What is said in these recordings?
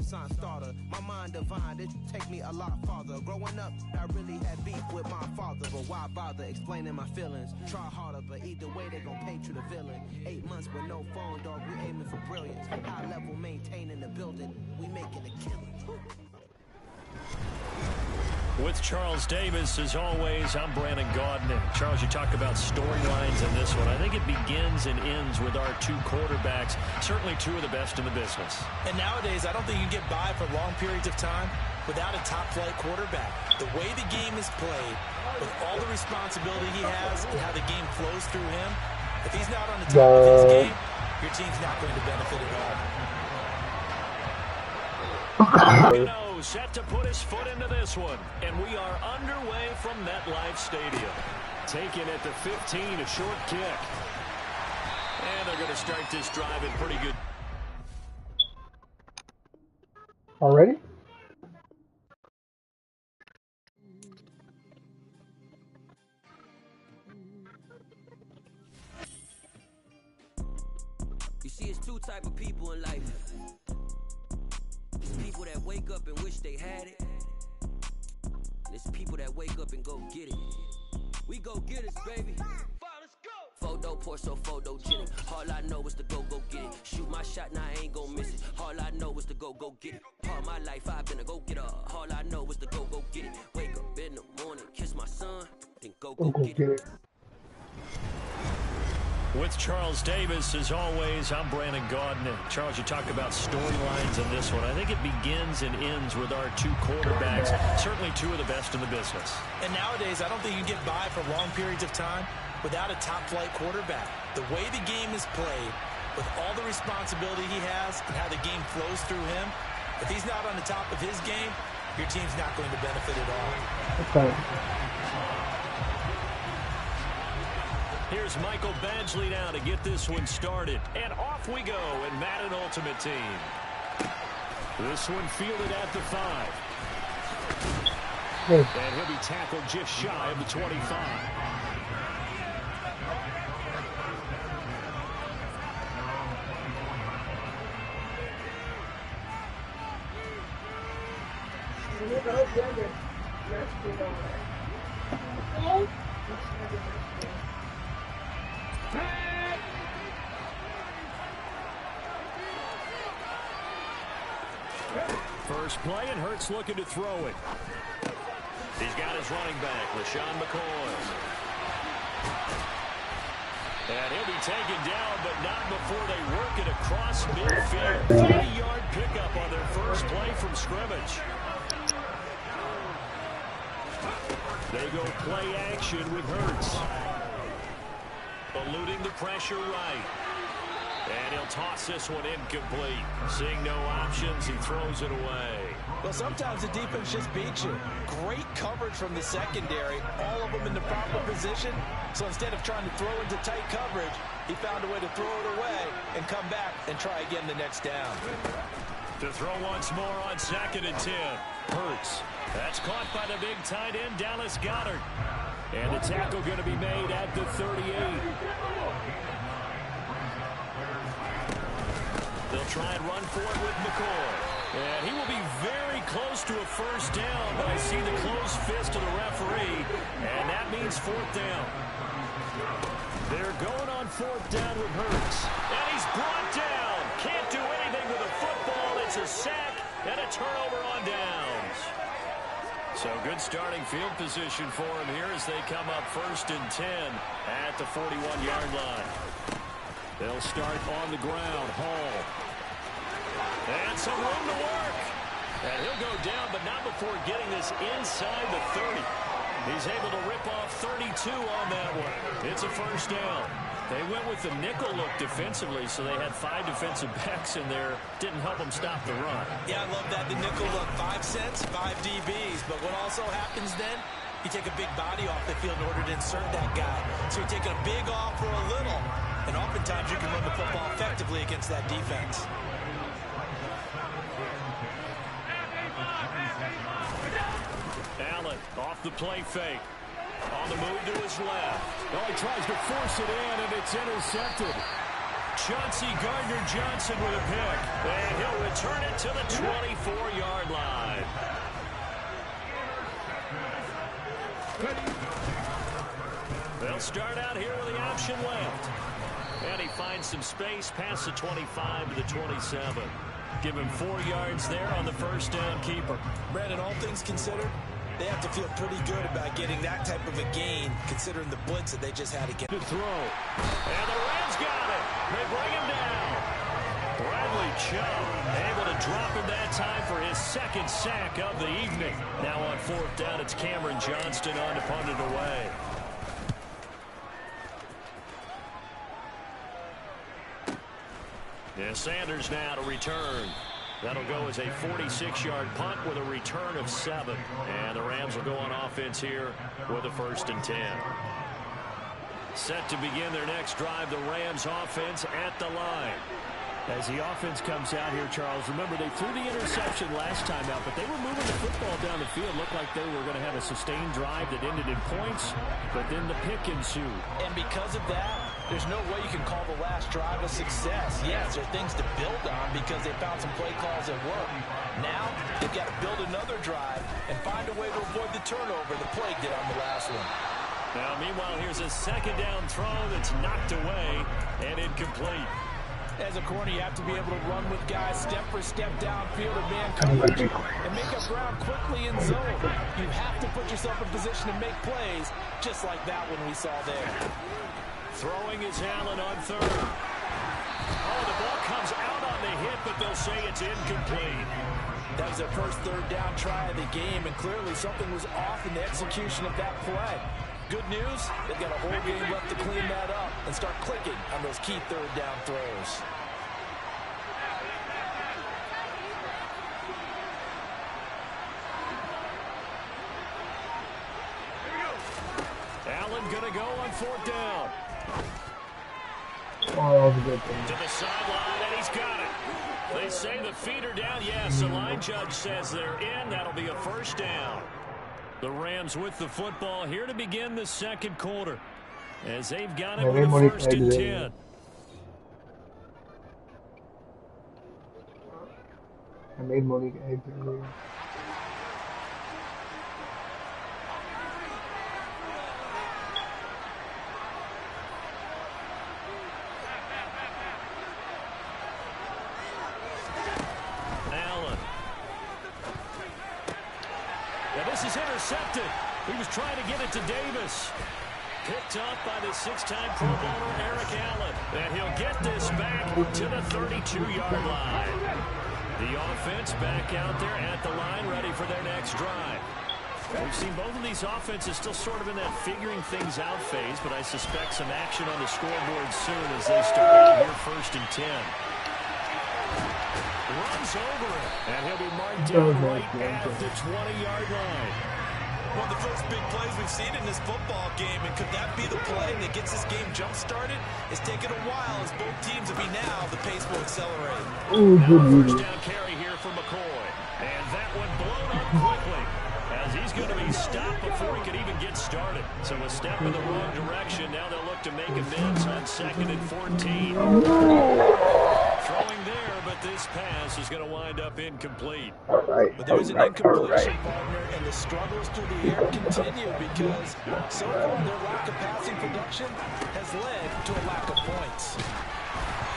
Renaissance starter. My mind divine, it take me a lot farther. Growing up, I really had beef with my father, but why bother explaining my feelings? Try harder, but either way they gon' paint you the villain. 8 months with no phone, dog, we aiming for brilliance. High level, maintaining the building, we making a killing. With Charles Davis, as always, I'm Brandon Gaudin. Charles, you talk about storylines in this one. I think it begins and ends with our two quarterbacks, certainly two of the best in the business. And nowadays, I don't think you can get by for long periods of time without a top-flight quarterback. The way the game is played, with all the responsibility he has and how the game flows through him, if he's not on the top of his game, your team's not going to benefit at all. Set to put his foot into this one, and we are underway from MetLife Stadium. Taken at the 15, a short kick. And they're going to start this drive in pretty good. Already? You see, it's two type of people in life. It's people that wake up and wish they had it. And it's people that wake up and go get it. We go get it, baby. Let's go. Photo, Porsche, photogenic. All I know is to go get it. Shoot my shot, now I ain't gon' miss it. All I know is to go get it. All my life I've been a go-getter. All I know is to go get it. Wake up in the morning, kiss my son, then go get it. With Charles Davis, as always, I'm Brandon Gaudin. Charles, you talk about storylines in this one. I think it begins and ends with our two quarterbacks, certainly two of the best in the business. And nowadays, I don't think you can get by for long periods of time without a top-flight quarterback. The way the game is played, with all the responsibility he has and how the game flows through him, if he's not on the top of his game, your team's not going to benefit at all. Okay. Here's Michael Badgley now to get this one started. And off we go in Madden Ultimate Team. This one fielded at the 5. Good. And he'll be tackled just shy of the 25. First play, and Hurts looking to throw it. He's got his running back, LaShawn McCoy. And he'll be taken down, but not before they work it across midfield. 30-yard pickup on their first play from scrimmage. They go play action with Hurts. Eluding the pressure right. And he'll toss this one incomplete. Seeing no options, he throws it away. Well, sometimes the defense just beats you. Great coverage from the secondary. All of them in the proper position. So instead of trying to throw into tight coverage, he found a way to throw it away and come back and try again the next down. To throw once more on 2nd and 10. Hurts. That's caught by the big tight end, Dallas Goedert. And the tackle going to be made at the 38. They'll try and run for it with McCoy. And he will be very close to a first down, but I see the closed fist of the referee, and that means 4th down. They're going on 4th down with Hurts. And he's brought down. Can't do anything with a football. It's a sack and a turnover on downs. So good starting field position for him here as they come up 1st and 10 at the 41-yard line. They'll start on the ground. Hall. And some room to work. And he'll go down, but not before getting this inside the 30. He's able to rip off 32 on that one. It's a first down. They went with the nickel look defensively, so they had 5 defensive backs in there. Didn't help them stop the run. Yeah, I love that, the nickel look. 5 cents, 5 DBs. But what also happens then, you take a big body off the field in order to insert that guy. So you're taking a big off for a little. And oftentimes you can run the football effectively against that defense. Allen off the play fake. On the move to his left. Well, he tries to force it in, and it's intercepted. Chauncey Gardner-Johnson with a pick. And he'll return it to the 24-yard line. They'll start out here with the option left. And he finds some space past the 25 to the 27. Give him 4 yards there on the first down keeper. Brandon, all things considered, they have to feel pretty good about getting that type of a gain, considering the blitz that they just had again. To throw. And the Rams got it. They bring him down. Bradley Chubb able to drop him that time for his second sack of the evening. Now on fourth down, it's Cameron Johnston on to punt it away. And Sanders now to return. That'll go as a 46-yard punt with a return of 7. And the Rams will go on offense here with a 1st and 10. Set to begin their next drive, the Rams offense at the line. As the offense comes out here, Charles, remember they threw the interception last time out, but they were moving the football down the field. Looked like they were going to have a sustained drive that ended in points, but then the pick ensued. And because of that, there's no way you can call the last drive a success. Yes, there are things to build on because they found some play calls that work. Now, they've got to build another drive and find a way to avoid the turnover the plague did on the last one. Now, meanwhile, here's a second down throw that's knocked away and incomplete. As a corner, you have to be able to run with guys step for step downfield and man coverage and make up ground quickly in zone. You have to put yourself in position to make plays, just like that one we saw there. Throwing is Allen on third. Oh, the ball comes out on the hit, but they'll say it's incomplete. That was their first third down try of the game, and clearly something was off in the execution of that play. Good news, they've got a whole game left to clean that up and start clicking on those key third down throws. Allen gonna go on fourth down. Oh, that was a good thing. To the sideline, and he's got it. They say the feet are down. Yes, the line judge says they're in. That'll be a first down. The Rams with the football here to begin the second quarter, as they've got it with a 1st and 10. I made Monique eggs earlier. This is intercepted. He was trying to get it to Davis. Picked up by the 6-time Pro Bowler Eric Allen. And he'll get this back to the 32-yard line. The offense back out there at the line, ready for their next drive. We've seen both of these offenses still sort of in that figuring things out phase, but I suspect some action on the scoreboard soon as they start out here 1st and 10. Runs over it, and he'll be marked down right at the 20-yard line. One of the first big plays we've seen in this football game, and could that be the play that gets this game jump-started? It's taken a while as both teams will be now. The pace will accelerate. Ooh, good first down carry here for McCoy, and that one blown up quickly as he's going to be stopped before he could even get started. So a step in the wrong direction. Now they'll look to make amends on 2nd and 14. Throwing there, but this pass is going to wind up incomplete. But there's an incompletion, partner, and the struggles through the air continue because so far their lack of passing production has led to a lack of points.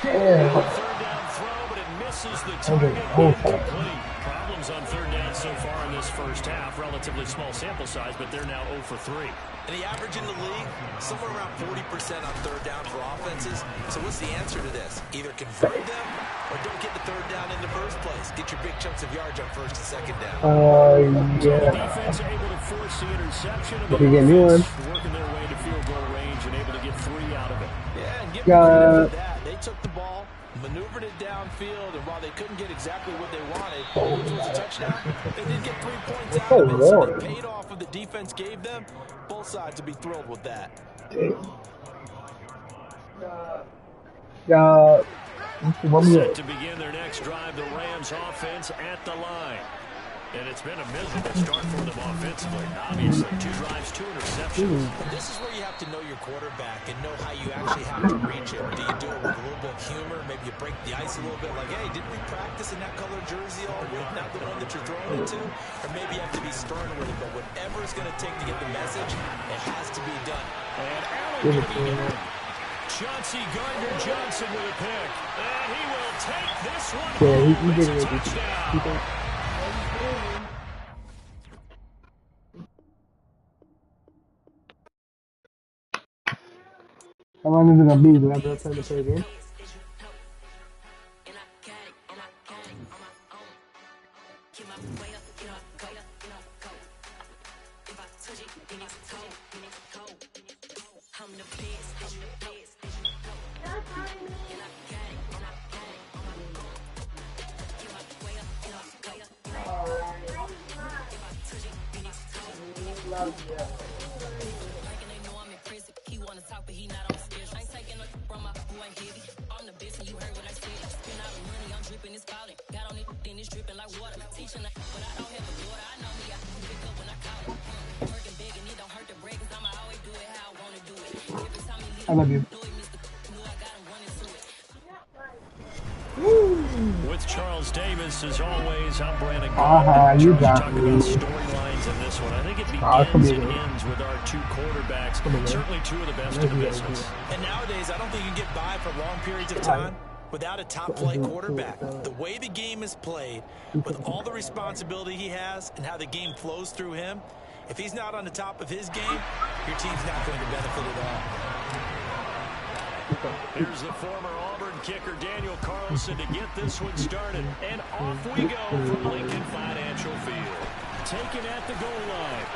Third down throw, but it misses the target. Incomplete. Problems on third down so far in this first half. Relatively small sample size, but they're now 0 for 3. And the average in the league, somewhere around 40% on third down for offenses. So what's the answer to this? Either convert them or don't get the third down in the first place. Get your big chunks of yards on 1st and 2nd down. So the defense able to force the interception. And the offense working their way to field goal range and able to get 3 out of it. Yeah, and give them credit for that. They took the ball, maneuvered it downfield, and while they couldn't get exactly what they wanted, which was a touchdown, they did get 3 points out of it, so they paid off what the defense gave them. Both sides would be thrilled with that. Set to begin their next drive, the Rams offense at the line. And it's been a miserable start for them offensively. Obviously, 2 drives, 2 interceptions. This is where you have to know your quarterback and know how you actually have to reach him. Do you do it with a little bit of humor? Maybe you break the ice a little bit, like, hey, didn't we practice in that color jersey all week, not the one that you're throwing into? Or maybe you have to be stern with it, but whatever it's going to take to get the message, it has to be done. And Allen getting it. Chauncey Gardner-Johnson with a pick. And he will take this one home. It's a touchdown. How long is it gonna be? Do I have enough time to play a game? I love you. With Charles Davis, as always, I'm Brandon You Charles, got talking me. about storylines in this one. I think it begins and ends with our 2 quarterbacks. Certainly 2 of the best in the business. And nowadays, I don't think you can get by for long periods of time without a top-flight quarterback. The way the game is played, with all the responsibility he has and how the game flows through him, if he's not on the top of his game, your team's not going to benefit at all. Here's the former Auburn kicker, Daniel Carlson, to get this one started. And off we go from Lincoln Financial Field. Taken at the goal line.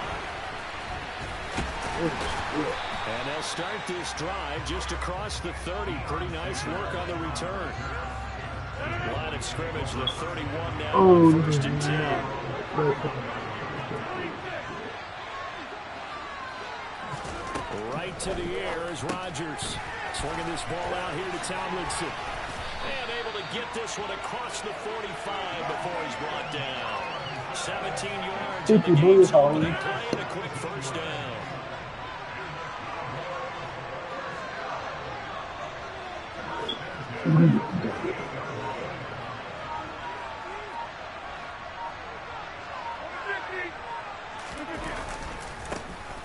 And they'll start this drive just across the 30. Pretty nice work on the return. Line of scrimmage, the 31 now, first and 10. Right to the air is Rodgers. Swinging this ball out here to Tomlinson. And able to get this one across the 45 before he's brought down. 17 yards in the game's opening play and a quick first down.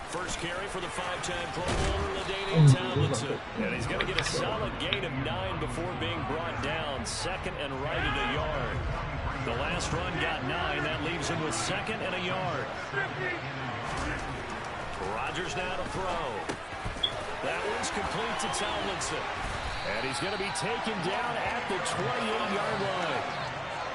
First carry for the 5-time Pro Bowler, LaDainian Tomlinson. And he's going to get a solid gain of 9 before being brought down. Second and right at a yard. The last run got 9. That leaves him with second and a yard. Rodgers now to throw. That one's complete to Tomlinson. And he's going to be taken down at the 28-yard line.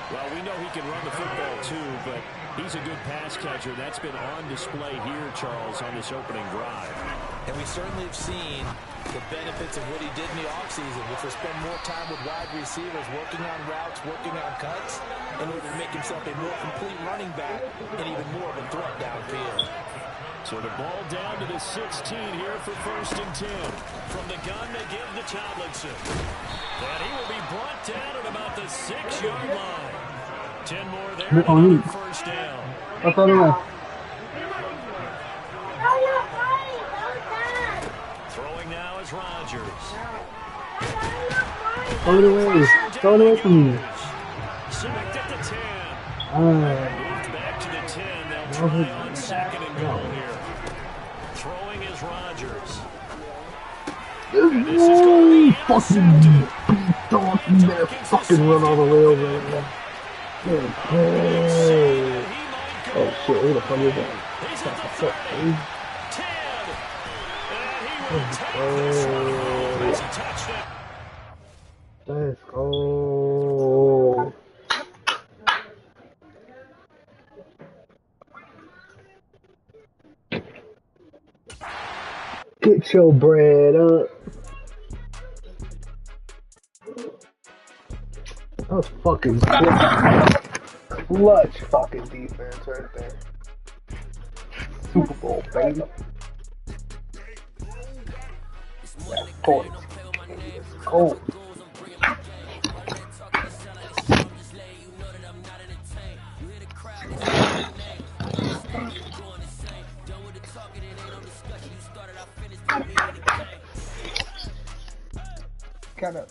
Well, we know he can run the football too, but he's a good pass catcher. That's been on display here, Charles, on this opening drive. And we certainly have seen the benefits of what he did in the offseason, which was spend more time with wide receivers, working on routes, working on cuts, in order to make himself a more complete running back and even more of a threat downfield. So the ball down to the 16 here for first and 10. From the gun, they give to Tomlinson. And he will be brought down at about the 6-yard line. 10 more there, another first down. Throwing now is Rodgers. Throw it away from me. Sacked at the 10. Moved back to the 10. They'll try on second and goal here. Throwing is Rodgers. And this is going to be intercepted. Don't better fucking run all the way over there. Oh shit, who the fuck is that? He's at the 30. 10. And he will take this one. It's a touchdown. Let's go. Get your bread up. That was fucking clutch fucking defense right there. Super Bowl, baby. That's points. Oh. kind of.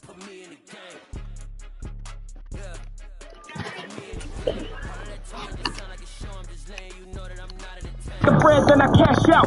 The bread, then I cash out.